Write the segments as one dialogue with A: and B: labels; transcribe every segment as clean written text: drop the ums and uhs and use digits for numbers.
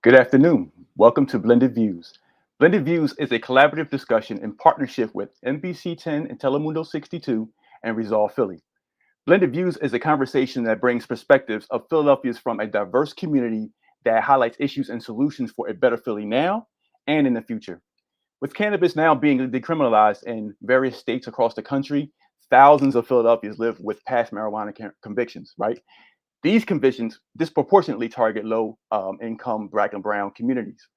A: Good afternoon. Welcome to Blended Views. Blended Views is a collaborative discussion in partnership with NBC 10 and Telemundo 62 and Resolve Philly. Blended Views is a conversation that brings perspectives of Philadelphians from a diverse community that highlights issues and solutions for a better Philly now and in the future. With cannabis now being decriminalized in various states across the country, thousands of Philadelphians live with past marijuana convictions, right? These convictions disproportionately target low income Black and Brown communities.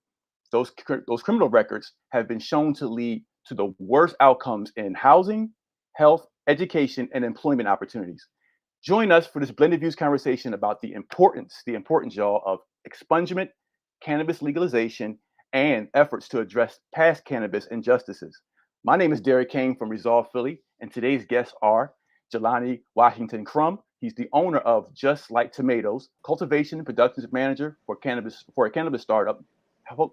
A: Those criminal records have been shown to lead to the worst outcomes in housing, health, education, and employment opportunities. Join us for this blended views conversation about the importance, y'all, of expungement, cannabis legalization, and efforts to address past cannabis injustices. My name is Derek Kane from Resolve Philly, and today's guests are Jelani Washington Crum. He's the owner of Just Like Tomatoes, cultivation and production manager for a cannabis startup,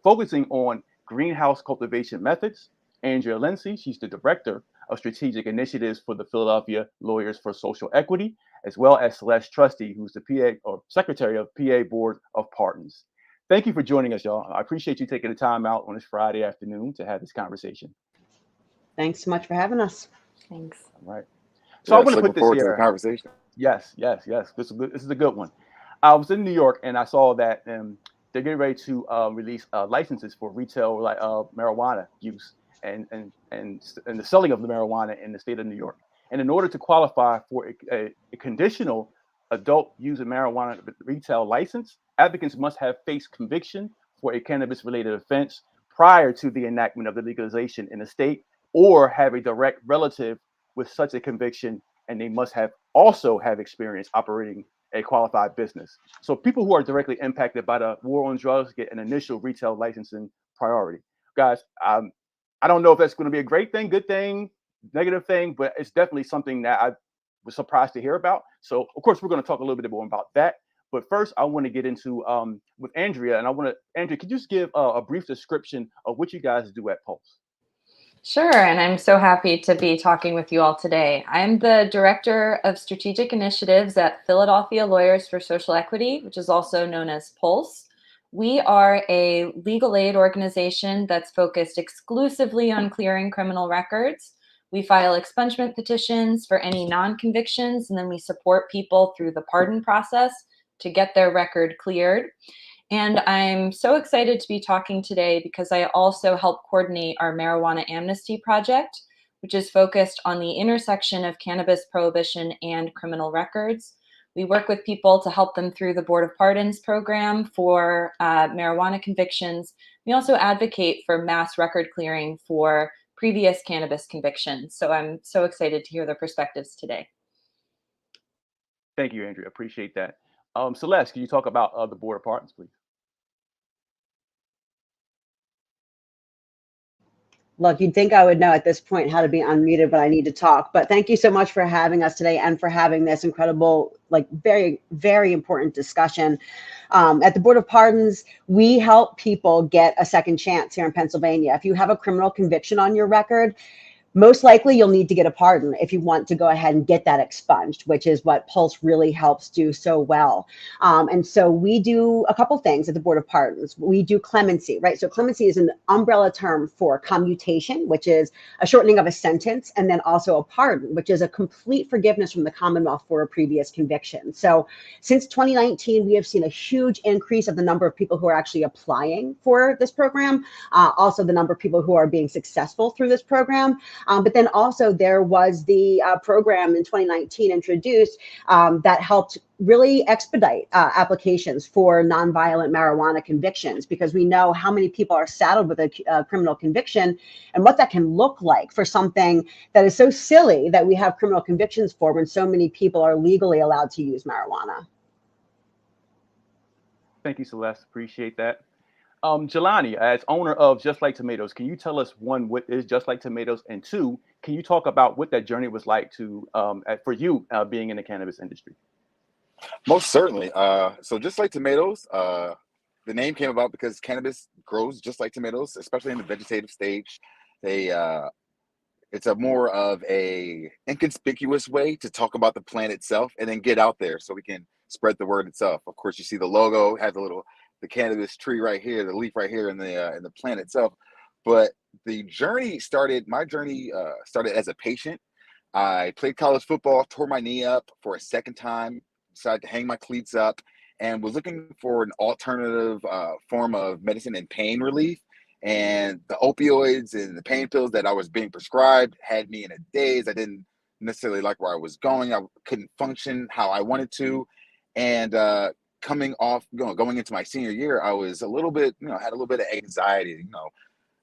A: focusing on greenhouse cultivation methods. Andrea Lindsay, she's the director of strategic initiatives for the Philadelphia Lawyers for Social Equity, as well as Celeste Trusty, who's the PA or secretary of PA Board of Pardons. Thank you for joining us, y'all. I appreciate you taking the time out on this Friday afternoon to have this conversation.
B: Thanks so much for having us.
C: Thanks.
A: All right. So I
D: Yes,
A: want to
D: looking
A: put this
D: forward to the
A: here.
D: conversation.
A: Yes, yes, yes. This is a good one. I was in New York and I saw that they're getting ready to release licenses for retail like marijuana use and the selling of the marijuana in the state of New York. And in order to qualify for a conditional adult use of marijuana retail license, applicants must have faced conviction for a cannabis-related offense prior to the enactment of the legalization in the state, or have a direct relative with such a conviction, and they must have also have experience operating a qualified business. So people who are directly impacted by the war on drugs get an initial retail licensing priority. Guys, I don't know if that's going to be a great thing, good thing, negative thing, but it's definitely something that I was surprised to hear about. So of course we're going to talk a little bit more about that. But first, I want to get into with Andrea, and Andrea, could you just give a brief description of what you guys do at Pulse?
C: Sure, and I'm so happy to be talking with you all today. I'm the Director of Strategic Initiatives at Philadelphia Lawyers for Social Equity, which is also known as Pulse. We are a legal aid organization that's focused exclusively on clearing criminal records. We file expungement petitions for any non-convictions, and then we support people through the pardon process to get their record cleared. And I'm so excited to be talking today because I also help coordinate our Marijuana Amnesty Project, which is focused on the intersection of cannabis prohibition and criminal records. We work with people to help them through the Board of Pardons program for marijuana convictions. We also advocate for mass record clearing for previous cannabis convictions. So I'm so excited to hear the perspectives today.
A: Thank you, Andrea. Appreciate that. Celeste, can you talk about the Board of Pardons, please?
B: Look, you'd think I would know at this point how to be unmuted, but I need to talk. But thank you so much for having us today and for having this incredible, very, very important discussion. At the Board of Pardons, we help people get a second chance here in Pennsylvania. If you have a criminal conviction on your record, most likely you'll need to get a pardon if you want to go ahead and get that expunged, which is what Pulse really helps do so well. And so we do a couple things at the Board of Pardons. We do clemency, right? So clemency is an umbrella term for commutation, which is a shortening of a sentence, and then also a pardon, which is a complete forgiveness from the Commonwealth for a previous conviction. So since 2019, we have seen a huge increase of the number of people who are actually applying for this program, also the number of people who are being successful through this program. But then also there was the program in 2019 introduced that helped really expedite applications for nonviolent marijuana convictions, because we know how many people are saddled with a criminal conviction and what that can look like for something that is so silly that we have criminal convictions for when so many people are legally allowed to use marijuana.
A: Thank you, Celeste. Appreciate that. Jelani, as owner of Just Like Tomatoes, can you tell us, one, what is Just Like Tomatoes, and two, can you talk about what that journey was like to for you being in the cannabis industry?
D: Most certainly. So just like tomatoes, the name came about because cannabis grows just like tomatoes, especially in the vegetative stage. They it's a more of a inconspicuous way to talk about the plant itself and then get out there so we can spread the word itself. Of course, you see the logo has a little the cannabis tree right here, the leaf right here in the plant itself. But the journey started. My journey started as a patient. I played college football, tore my knee up for a second time, decided to hang my cleats up, and was looking for an alternative form of medicine and pain relief. And the opioids and the pain pills that I was being prescribed had me in a daze. I didn't necessarily like where I was going. I couldn't function how I wanted to. And coming off, going into my senior year, I was a little bit, had a little bit of anxiety.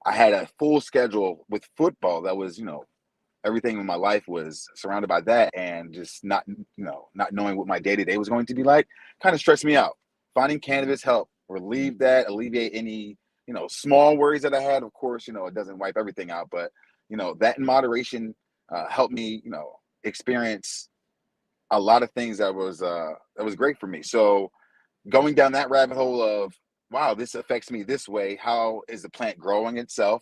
D: I had a full schedule with football that was, everything in my life was surrounded by that, and just not knowing what my day-to-day was going to be like kind of stressed me out. Finding cannabis helped relieve that, alleviate any, small worries that I had. Of course, it doesn't wipe everything out, but, that in moderation helped me, experience a lot of things that was great for me. So going down that rabbit hole of, wow, this affects me this way. How is the plant growing itself?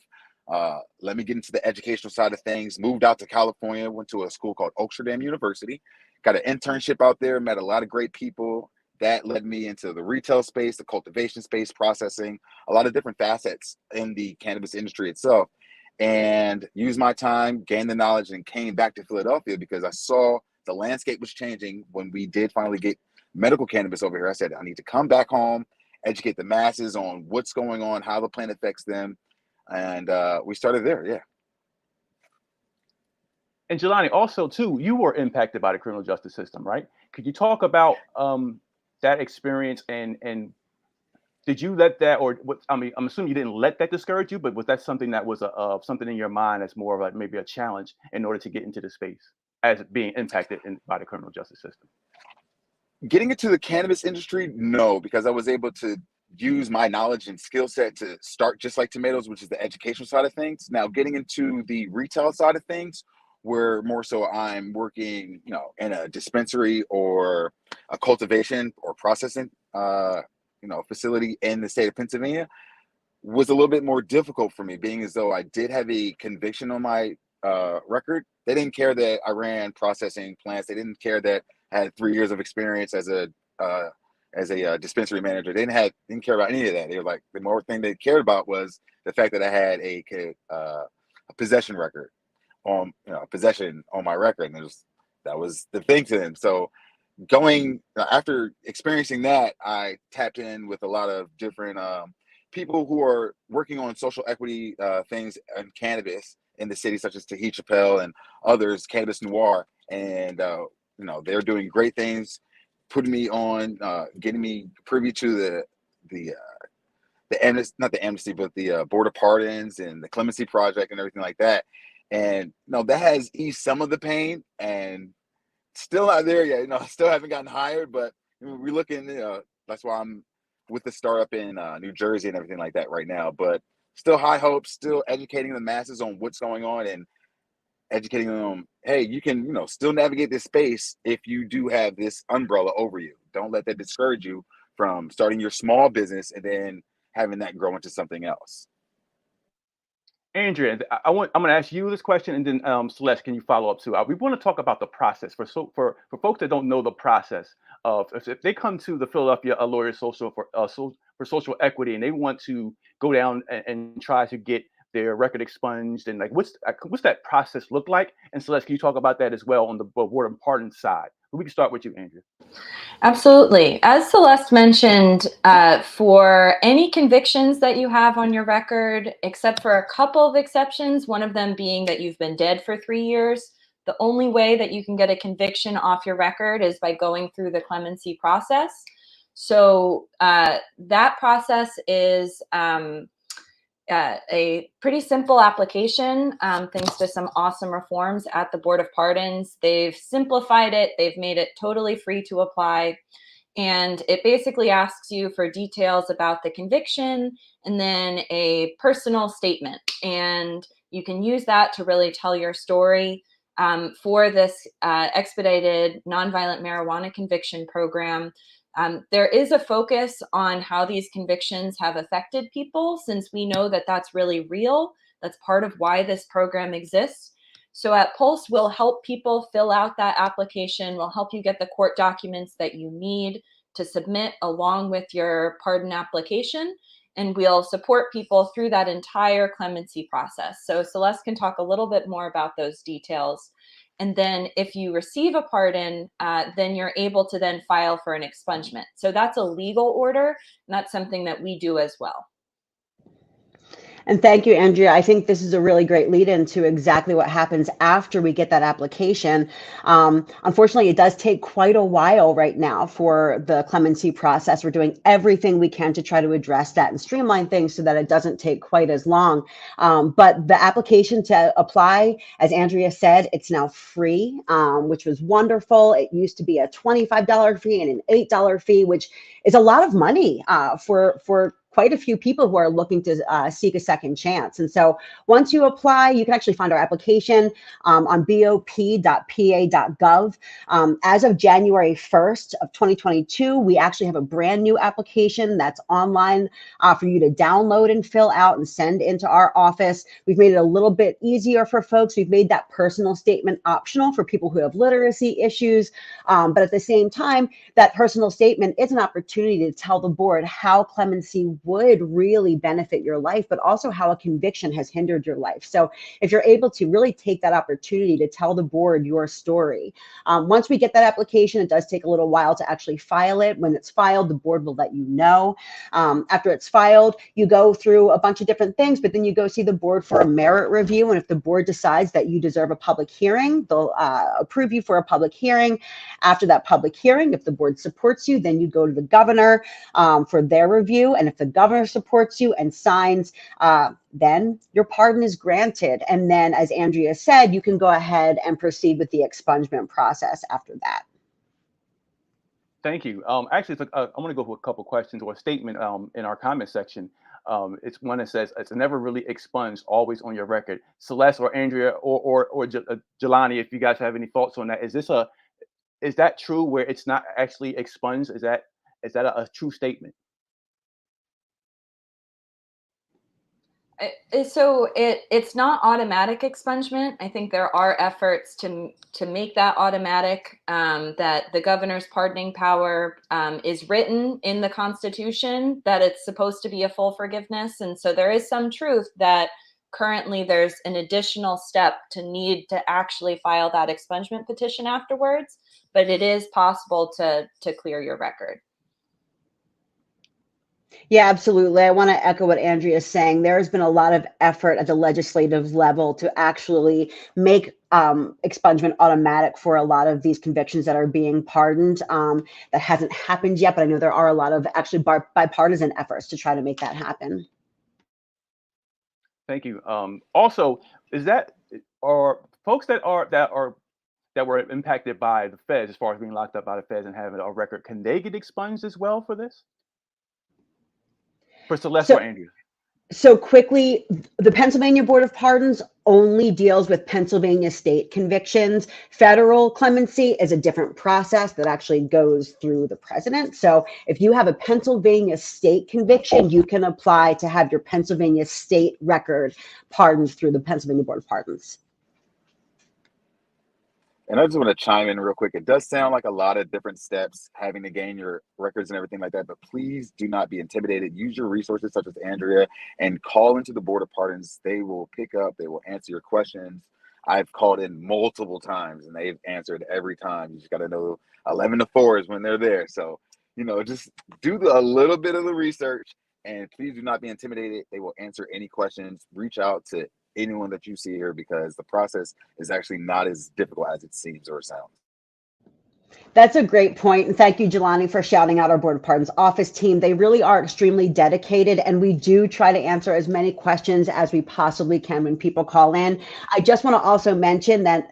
D: Let me get into the educational side of things. Moved out to California, went to a school called Oaksterdam University, got an internship out there, met a lot of great people. That led me into the retail space, the cultivation space, processing, a lot of different facets in the cannabis industry itself. And used my time, gained the knowledge, and came back to Philadelphia because I saw the landscape was changing when we did finally get medical cannabis over here. I said, I need to come back home, educate the masses on what's going on, how the plant affects them. And we started there, yeah.
A: And Jelani, also too, you were impacted by the criminal justice system, right? Could you talk about that experience, and did you let that, or what? I mean, I'm assuming you didn't let that discourage you, but was that something that was something in your mind that's more of like maybe a challenge in order to get into the space as being impacted by the criminal justice system?
D: Getting into the cannabis industry, no, because I was able to use my knowledge and skill set to start just like tomatoes, which is the educational side of things. Now, getting into the retail side of things, where more so I'm working, in a dispensary or a cultivation or processing, facility in the state of Pennsylvania, was a little bit more difficult for me, being as though I did have a conviction on my record. They didn't care that I ran processing plants. They didn't care that I had 3 years of experience as a dispensary manager. They didn't care about any of that. They were like, the more thing they cared about was the fact that I had a possession record on possession on my record, and that was the thing to them. So going after experiencing that, I tapped in with a lot of different people who are working on social equity things in cannabis in the city, such as Tahiti Chappelle and others, Cannabis Noir, and they're doing great things, putting me on, getting me privy to the amnesty, not the amnesty, but the Board of Pardons and the Clemency Project and everything like that. And that has eased some of the pain, and still not there yet. Still haven't gotten hired, but we're looking. That's why I'm with the startup in New Jersey and everything like that right now. But still high hopes, still educating the masses on what's going on, and educating them, hey, you can, still navigate this space if you do have this umbrella over you. Don't let that discourage you from starting your small business and then having that grow into something else.
A: Andrea, I'm going to ask you this question, and then Celeste, can you follow up too? We want to talk about the process for folks that don't know the process of, if they come to the Philadelphia Lawyers for Social Equity and they want to go down and try to get their record expunged, and like what's that process look like? And Celeste, can you talk about that as well on the Board of Pardons side? We can start with you, Andrea.
C: Absolutely. As Celeste mentioned, for any convictions that you have on your record, except for a couple of exceptions, one of them being that you've been dead for 3 years, the only way that you can get a conviction off your record is by going through the clemency process. So that process is a pretty simple application, thanks to some awesome reforms at the Board of Pardons. They've simplified it. They've made it totally free to apply. And it basically asks you for details about the conviction and then a personal statement. And you can use that to really tell your story. For this expedited nonviolent marijuana conviction program, there is a focus on how these convictions have affected people, since we know that that's really real. That's part of why this program exists. So at Pulse, we'll help people fill out that application. We'll help you get the court documents that you need to submit along with your pardon application. And we'll support people through that entire clemency process. So Celeste can talk a little bit more about those details. And then if you receive a pardon, then you're able to then file for an expungement. So that's a legal order, and that's something that we do as well.
B: And thank you, Andrea. I think this is a really great lead into exactly what happens after we get that application. Unfortunately, it does take quite a while right now for the clemency process. We're doing everything we can to try to address that and streamline things so that it doesn't take quite as long. But the application to apply, as Andrea said, it's now free, which was wonderful. It used to be a $25 fee and an $8 fee, which is a lot of money for quite a few people who are looking to seek a second chance. And so once you apply, you can actually find our application on bop.pa.gov. As of January 1st of 2022, we actually have a brand new application that's online for you to download and fill out and send into our office. We've made it a little bit easier for folks. We've made that personal statement optional for people who have literacy issues. But at the same time, that personal statement is an opportunity to tell the board how clemency would really benefit your life, but also how a conviction has hindered your life. So if you're able to really take that opportunity to tell the board your story, once we get that application, it does take a little while to actually file it. When it's filed, the board will let you know. After it's filed, you go through a bunch of different things, but then you go see the board for a merit review. And if the board decides that you deserve a public hearing, they'll approve you for a public hearing. After that public hearing, if the board supports you, then you go to the governor for their review. And if the governor supports you and signs, then your pardon is granted. And then, as Andrea said, you can go ahead and proceed with the expungement process after that.
A: Thank you. Actually, I want to go for a couple questions or a statement in our comment section. It's one that says, it's never really expunged, always on your record. Celeste or Andrea or Jelani, if you guys have any thoughts on that, is that true where it's not actually expunged? Is that a true statement?
C: So it's not automatic expungement. I think there are efforts to make that automatic, that the governor's pardoning power is written in the Constitution, that it's supposed to be a full forgiveness. And so there is some truth that currently there's an additional step to need to actually file that expungement petition afterwards, but it is possible to clear your record.
B: Yeah, absolutely. I want to echo what Andrea is saying. There has been a lot of effort at the legislative level to actually make expungement automatic for a lot of these convictions that are being pardoned. That hasn't happened yet, but I know there are a lot of actually bipartisan efforts to try to make that happen.
A: Thank you. Also, are folks that were impacted by the feds, as far as being locked up by the feds and having a record, can they get expunged as well for this? For Celeste or Andrea?
B: So quickly, the Pennsylvania Board of Pardons only deals with Pennsylvania state convictions. Federal clemency is a different process that actually goes through the president. So if you have a Pennsylvania state conviction, you can apply to have your Pennsylvania state record pardoned through the Pennsylvania Board of Pardons.
D: And I just want to chime in real quick. It does sound like a lot of different steps having to gain your records and everything like that, but please do not be intimidated. Use your resources such as Andrea and call into the Board of Pardons. They will pick up, they will answer your questions. I've called in multiple times and they've answered every time. You just got to know 11 to 4 is when they're there. So, just do a little bit of the research and please do not be intimidated. They will answer any questions. Reach out to anyone that you see here because the process is actually not as difficult as it seems or sounds.
B: That's a great point. And thank you, Jelani, for shouting out our Board of Pardons office team. They really are extremely dedicated, and we do try to answer as many questions as we possibly can when people call in. I just want to also mention that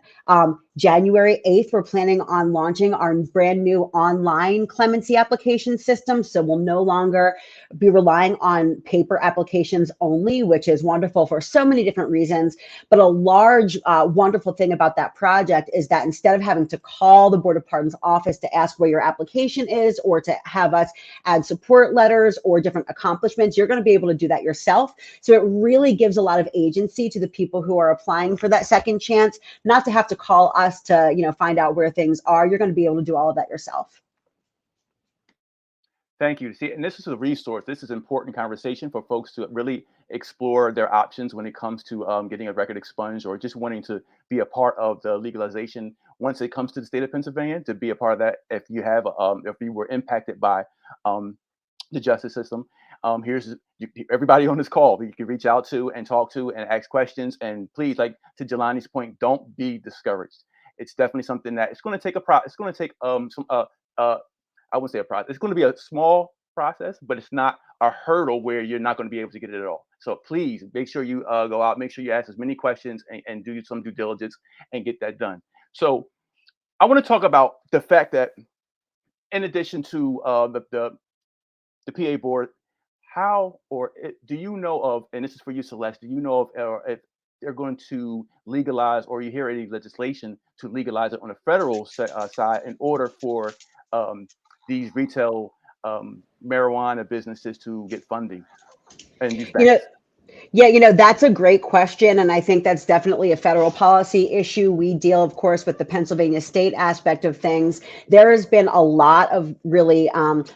B: January 8th, we're planning on launching our brand new online clemency application system. So we'll no longer be relying on paper applications only, which is wonderful for so many different reasons. But a large, wonderful thing about that project is that instead of having to call the Board of Pardons office to ask where your application is or to have us add support letters or different accomplishments, you're going to be able to do that yourself. So it really gives a lot of agency to the people who are applying for that second chance, not to have to call us to, find out where things are. You're going to be able to do all of that yourself.
A: Thank you. See, and this is a resource. This is important conversation for folks to really explore their options when it comes to getting a record expunged or just wanting to be a part of the legalization once it comes to the state of Pennsylvania. To be a part of that, if you were impacted by um, the justice system, here's everybody on this call that you can reach out to and talk to and ask questions. And please, like to Jelani's point, don't be discouraged. It's definitely something that it's going to take it's going to take some I wouldn't say a process. It's going to be a small process, but it's not a hurdle where you're not going to be able to get it at all. So please make sure you go out, make sure you ask as many questions and do some due diligence and get that done. So I want to talk about the fact that in addition to the PA board, how do you know of, and this is for you, Celeste, do you know of if they're going to legalize or you hear any legislation to legalize it on a federal side in order for these retail marijuana businesses to get funding and use
B: You know,
A: banks?
B: Yeah, that's a great question. And I think that's definitely a federal policy issue. We deal, of course, with the Pennsylvania state aspect of things. There has been a lot of really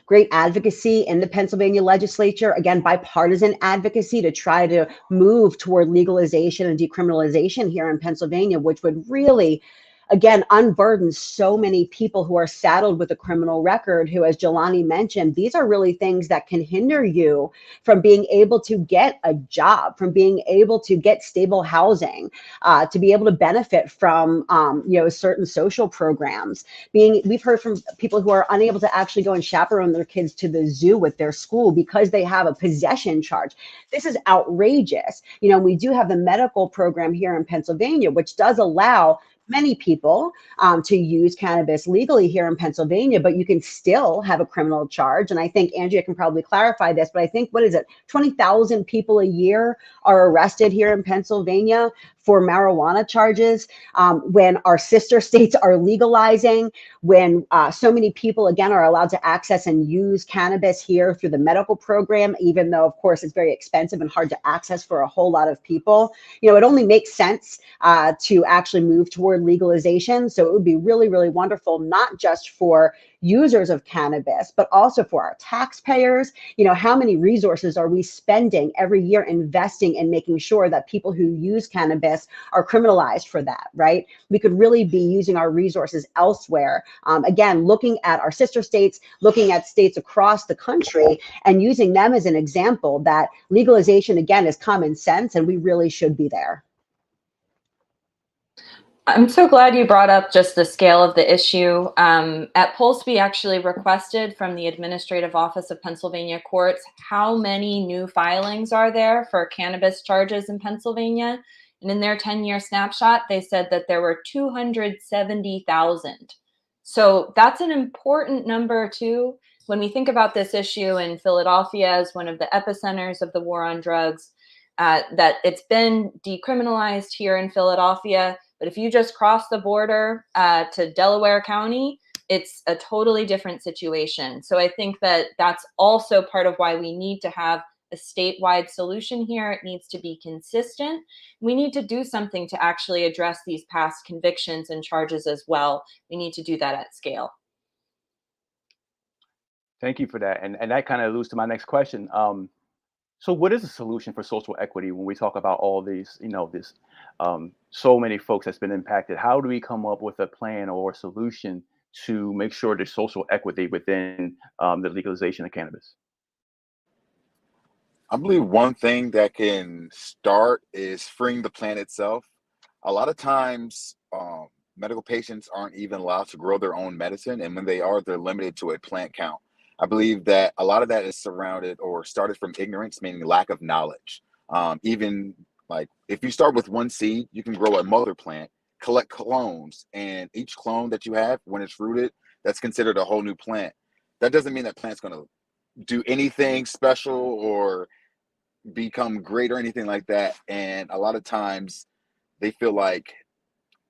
B: great advocacy in the Pennsylvania legislature, again, bipartisan advocacy to try to move toward legalization and decriminalization here in Pennsylvania, which would really again, unburden so many people who are saddled with a criminal record, who, as Jelani mentioned, these are really things that can hinder you from being able to get a job, from being able to get stable housing, to be able to benefit from, certain social programs. We've heard from people who are unable to actually go and chaperone their kids to the zoo with their school because they have a possession charge. This is outrageous. We do have the medical program here in Pennsylvania, which does allow many people to use cannabis legally here in Pennsylvania, but you can still have a criminal charge. And I think Andrea can probably clarify this, but I think, 20,000 people a year are arrested here in Pennsylvania for marijuana charges, when our sister states are legalizing, when so many people, again, are allowed to access and use cannabis here through the medical program, even though, of course, it's very expensive and hard to access for a whole lot of people. It only makes sense to actually move toward legalization. So it would be really, really wonderful, not just for users of cannabis, but also for our taxpayers. How many resources are we spending every year investing in making sure that people who use cannabis are criminalized for that, right? We could really be using our resources elsewhere. Again, looking at our sister states, looking at states across the country and using them as an example that legalization, again, is common sense and we really should be there.
C: I'm so glad you brought up just the scale of the issue. At Pulse, we actually requested from the Administrative Office of Pennsylvania Courts, how many new filings are there for cannabis charges in Pennsylvania? And in their 10-year snapshot, they said that there were 270,000. So that's an important number too. When we think about this issue in Philadelphia as one of the epicenters of the war on drugs, that it's been decriminalized here in Philadelphia. But if you just cross the border to Delaware County, it's a totally different situation. So I think that that's also part of why we need to have a statewide solution here. It needs to be consistent. We need to do something to actually address these past convictions and charges as well. We need to do that at scale.
A: Thank you for that. And that kind of alludes to my next question. So what is the solution for social equity when we talk about all these, so many folks that's been impacted? How do we come up with a plan or a solution to make sure there's social equity within the legalization of cannabis?
D: I believe one thing that can start is freeing the plant itself. A lot of times, medical patients aren't even allowed to grow their own medicine, and when they are, they're limited to a plant count. I believe that a lot of that is surrounded or started from ignorance, meaning lack of knowledge. Even like if you start with one seed, you can grow a mother plant, collect clones, and each clone that you have, when it's rooted, that's considered a whole new plant. That doesn't mean that plant's going to do anything special or become great or anything like that. And a lot of times they feel like,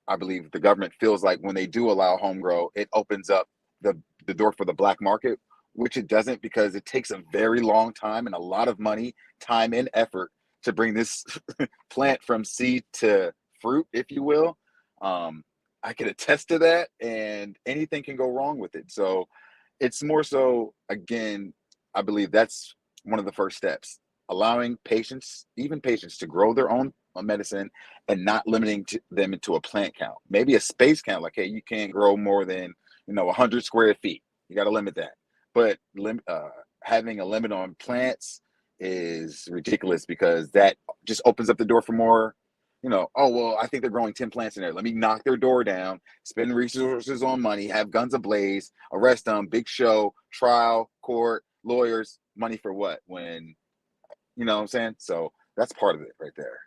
D: I believe the government feels like when they do allow home grow, it opens up the door for the black market, which it doesn't, because it takes a very long time and a lot of money, time and effort to bring this plant from seed to fruit, if you will. I can attest to that, and anything can go wrong with it. So it's more so, again, I believe that's one of the first steps, allowing patients, even patients, to grow their own medicine and not limiting them into a plant count. Maybe a space count, like, hey, you can't grow more than 100 square feet. You got to limit that. But having a limit on plants is ridiculous, because that just opens up the door for more, oh, well, I think they're growing 10 plants in there. Let me knock their door down, spend resources on money, have guns ablaze, arrest them, big show, trial, court, lawyers, money for what? When, you know what I'm saying? So that's part of it right there.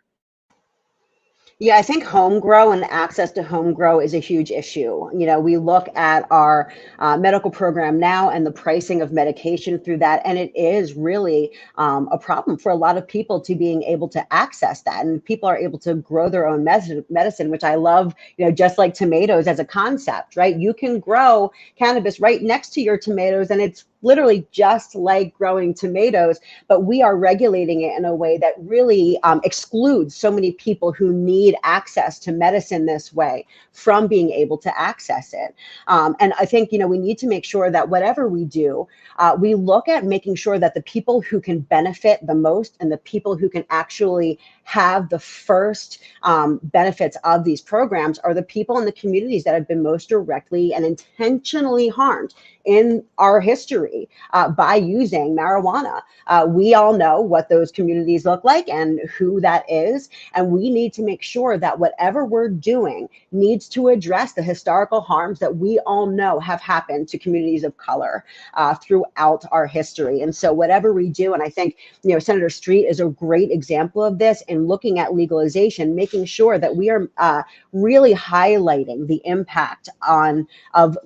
B: Yeah, I think home grow and access to home grow is a huge issue. We look at our medical program now and the pricing of medication through that, and it is really a problem for a lot of people to being able to access that. And people are able to grow their own medicine, which I love, just like tomatoes as a concept, right? You can grow cannabis right next to your tomatoes, and it's literally just like growing tomatoes, but we are regulating it in a way that really excludes so many people who need access to medicine this way from being able to access it. And I think, we need to make sure that whatever we do, we look at making sure that the people who can benefit the most and the people who can actually have the first benefits of these programs are the people in the communities that have been most directly and intentionally harmed in our history by using marijuana. We all know what those communities look like and who that is. And we need to make sure that whatever we're doing needs to address the historical harms that we all know have happened to communities of color throughout our history. And so whatever we do, and I think, Senator Street is a great example of this in looking at legalization, making sure that we are really highlighting the impact of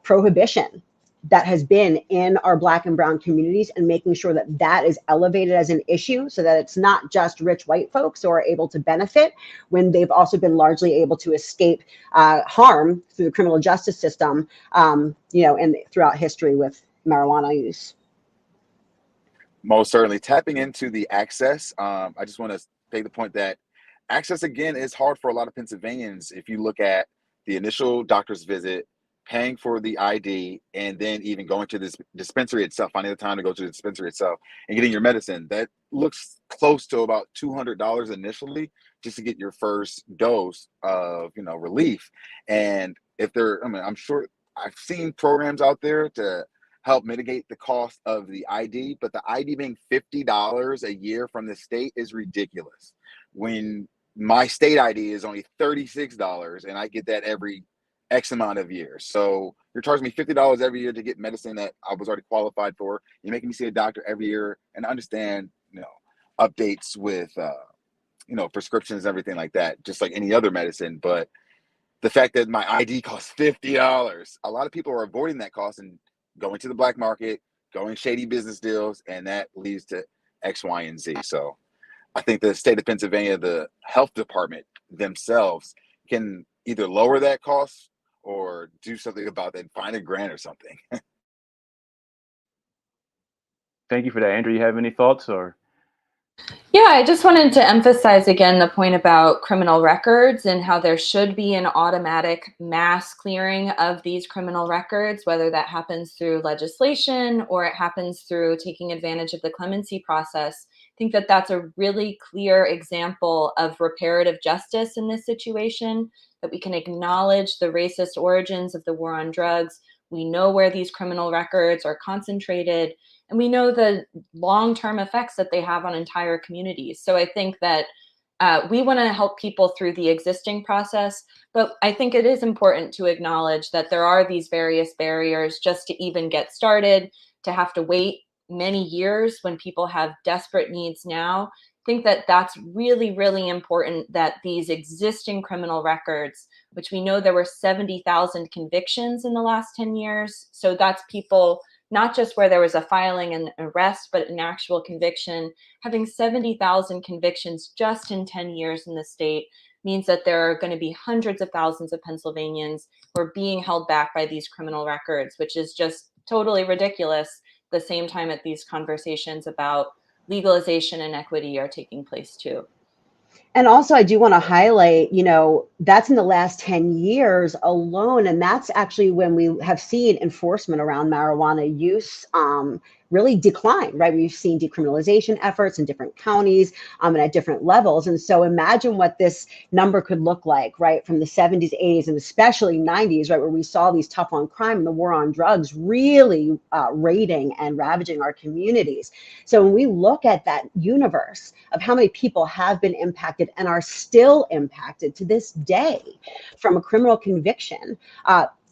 B: prohibition that has been in our Black and brown communities, and making sure that that is elevated as an issue, so that it's not just rich white folks who are able to benefit when they've also been largely able to escape harm through the criminal justice system, and throughout history with marijuana use.
D: Most certainly. Tapping into the access, I just want to take the point that access, again, is hard for a lot of Pennsylvanians. If you look at the initial doctor's visit, paying for the ID, and then even going to this dispensary itself, finding the time to go to the dispensary itself and getting your medicine, that looks close to about $200 initially just to get your first dose of, relief. And I'm sure I've seen programs out there to help mitigate the cost of the ID, but the ID being $50 a year from the state is ridiculous. When my state ID is only $36 and I get that every X amount of years. So you're charging me $50 every year to get medicine that I was already qualified for. You're making me see a doctor every year and understand, updates with, prescriptions and everything like that, just like any other medicine. But the fact that my ID costs $50, a lot of people are avoiding that cost and going to the black market, going shady business deals, and that leads to X, Y, and Z. So I think the state of Pennsylvania, the health department themselves, can either lower that cost or do something about that, find a grant or something.
A: Thank you for that. Andrew, you have any thoughts or?
C: Yeah, I just wanted to emphasize again the point about criminal records and how there should be an automatic mass clearing of these criminal records, whether that happens through legislation or it happens through taking advantage of the clemency process. I think that that's a really clear example of reparative justice in this situation, that we can acknowledge the racist origins of the war on drugs. We know where these criminal records are concentrated, and we know the long-term effects that they have on entire communities. So I think that we want to help people through the existing process, but I think it is important to acknowledge that there are these various barriers just to even get started, to have to wait many years when people have desperate needs now. I think that that's really, really important, that these existing criminal records, which we know there were 70,000 convictions in the last 10 years. So that's people, not just where there was a filing and arrest, but an actual conviction. Having 70,000 convictions just in 10 years in the state means that there are going to be hundreds of thousands of Pennsylvanians who are being held back by these criminal records, which is just totally ridiculous. At the same time that these conversations about legalization and equity are taking place too.
B: And also, I do want to highlight, that's in the last 10 years alone. And that's actually when we have seen enforcement around marijuana use really decline, right? We've seen decriminalization efforts in different counties and at different levels. And so imagine what this number could look like, right? From the 70s, 80s, and especially 90s, right? Where we saw these tough on crime and the war on drugs really raiding and ravaging our communities. So when we look at that universe of how many people have been impacted and are still impacted to this day from a criminal conviction,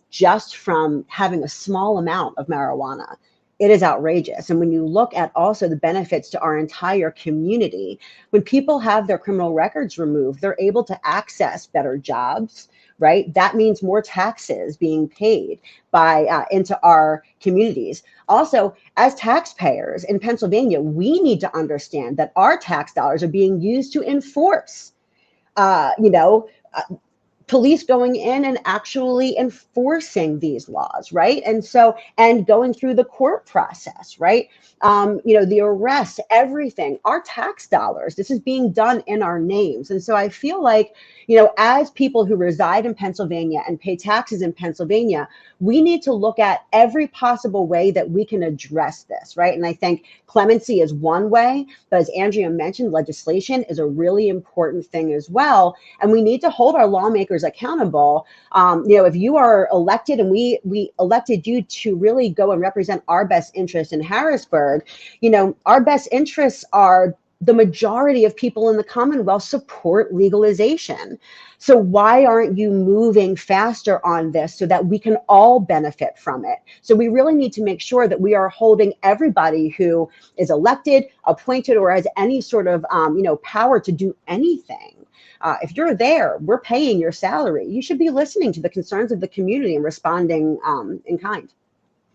B: just from having a small amount of marijuana, it is outrageous. And when you look at also the benefits to our entire community, when people have their criminal records removed, they're able to access better jobs, right? That means more taxes being paid by into our communities. Also, as taxpayers in Pennsylvania, we need to understand that our tax dollars are being used to enforce, police going in and actually enforcing these laws, right? And so, and going through the court process, right? The arrest, everything, our tax dollars, this is being done in our names. And so I feel like, as people who reside in Pennsylvania and pay taxes in Pennsylvania, we need to look at every possible way that we can address this, right? And I think clemency is one way, but as Andrea mentioned, legislation is a really important thing as well. And we need to hold our lawmakers accountable. If you are elected and we elected you to really go and represent our best interests in Harrisburg, our best interests are the majority of people in the Commonwealth support legalization. So why aren't you moving faster on this so that we can all benefit from it? So we really need to make sure that we are holding everybody who is elected, appointed, or has any sort of power to do anything. If you're there, we're paying your salary. You should be listening to the concerns of the community and responding in kind.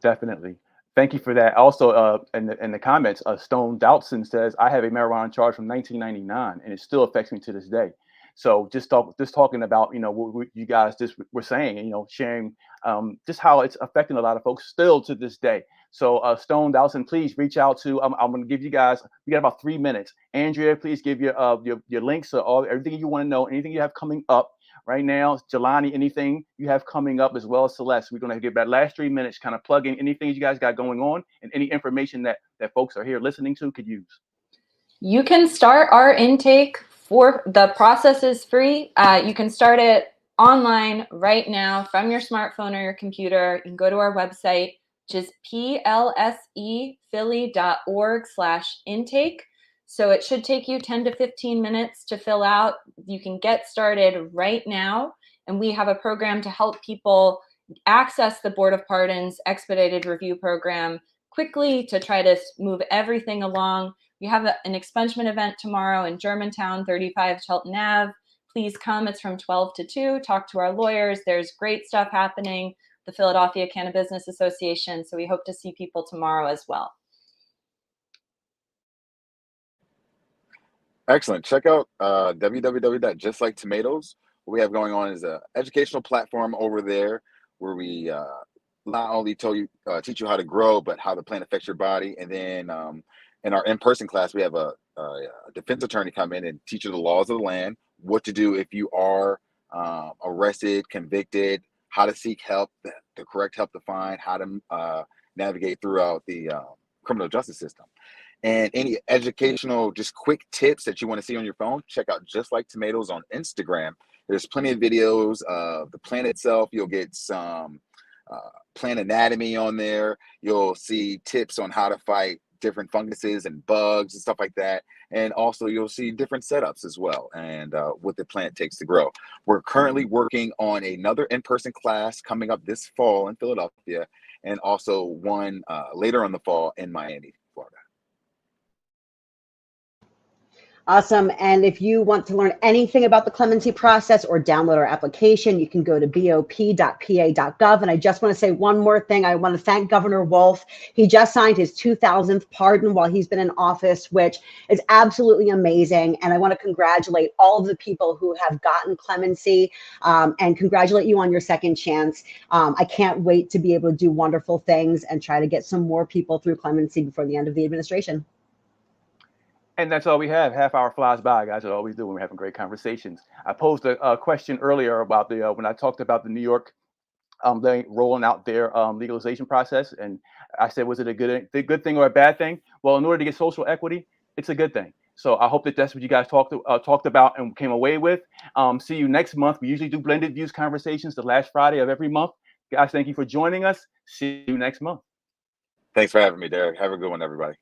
A: Definitely. Thank you for that. Also, in the comments, Stone Doubtson says, I have a marijuana charge from 1999 and it still affects me to this day. So just talking about, what you guys just were saying, sharing just how it's affecting a lot of folks still to this day. So Stone Dawson, please reach out to, I'm going to give you guys, we got about 3 minutes. Andrea, please give your links to everything you want to know, anything you have coming up right now. Jelani, anything you have coming up, as well as Celeste. We're going to give that last 3 minutes, kind of plug in anything you guys got going on and any information that folks are here listening to could use.
C: You can start our intake. For the process is free. You can start it online right now from your smartphone or your computer. You can go to our website, which is plsephilly.org/intake. So it should take you 10 to 15 minutes to fill out. You can get started right now. And we have a program to help people access the Board of Pardons expedited review program quickly to try to move everything along. We have an expungement event tomorrow in Germantown, 35 Shelton Ave. Please come. It's from 12 to 2. Talk to our lawyers. There's great stuff happening. The Philadelphia Cannabis Association. So we hope to see people tomorrow as well.
D: Excellent. Check out www.justliketomatoes. What we have going on is an educational platform over there where we not only teach you how to grow, but how the plant affects your body. And then in our in-person class, we have a defense attorney come in and teach you the laws of the land, what to do if you are arrested, convicted, how to seek help, the correct help to find, how to navigate throughout the criminal justice system. And any educational, just quick tips that you want to see on your phone, check out Just Like Tomatoes on Instagram. There's plenty of videos of the plant itself. You'll get some plant anatomy on there. You'll see tips on how to fight different funguses and bugs and stuff like that. And also you'll see different setups as well and what the plant takes to grow. We're currently working on another in-person class coming up this fall in Philadelphia, and also one later in the fall in Miami, Florida.
B: Awesome. And if you want to learn anything about the clemency process or download our application, you can go to bop.pa.gov. And I just want to say one more thing. I want to thank Governor Wolf. He just signed his 2000th pardon while he's been in office, which is absolutely amazing. And I want to congratulate all of the people who have gotten clemency and congratulate you on your second chance. I can't wait to be able to do wonderful things and try to get some more people through clemency before the end of the administration.
A: And that's all we have. Half hour flies by, guys. It always do when we're having great conversations. I posed a question earlier about the when I talked about the New York they rolling out their legalization process, and I said, was it a good thing or a bad thing? Well, in order to get social equity, it's a good thing. So I hope that that's what you guys talked about and came away with. See you next month. We usually do blended views conversations the last Friday of every month. Guys, thank you for joining us. See you next month.
D: Thanks for having me, Derek. Have a good one, everybody.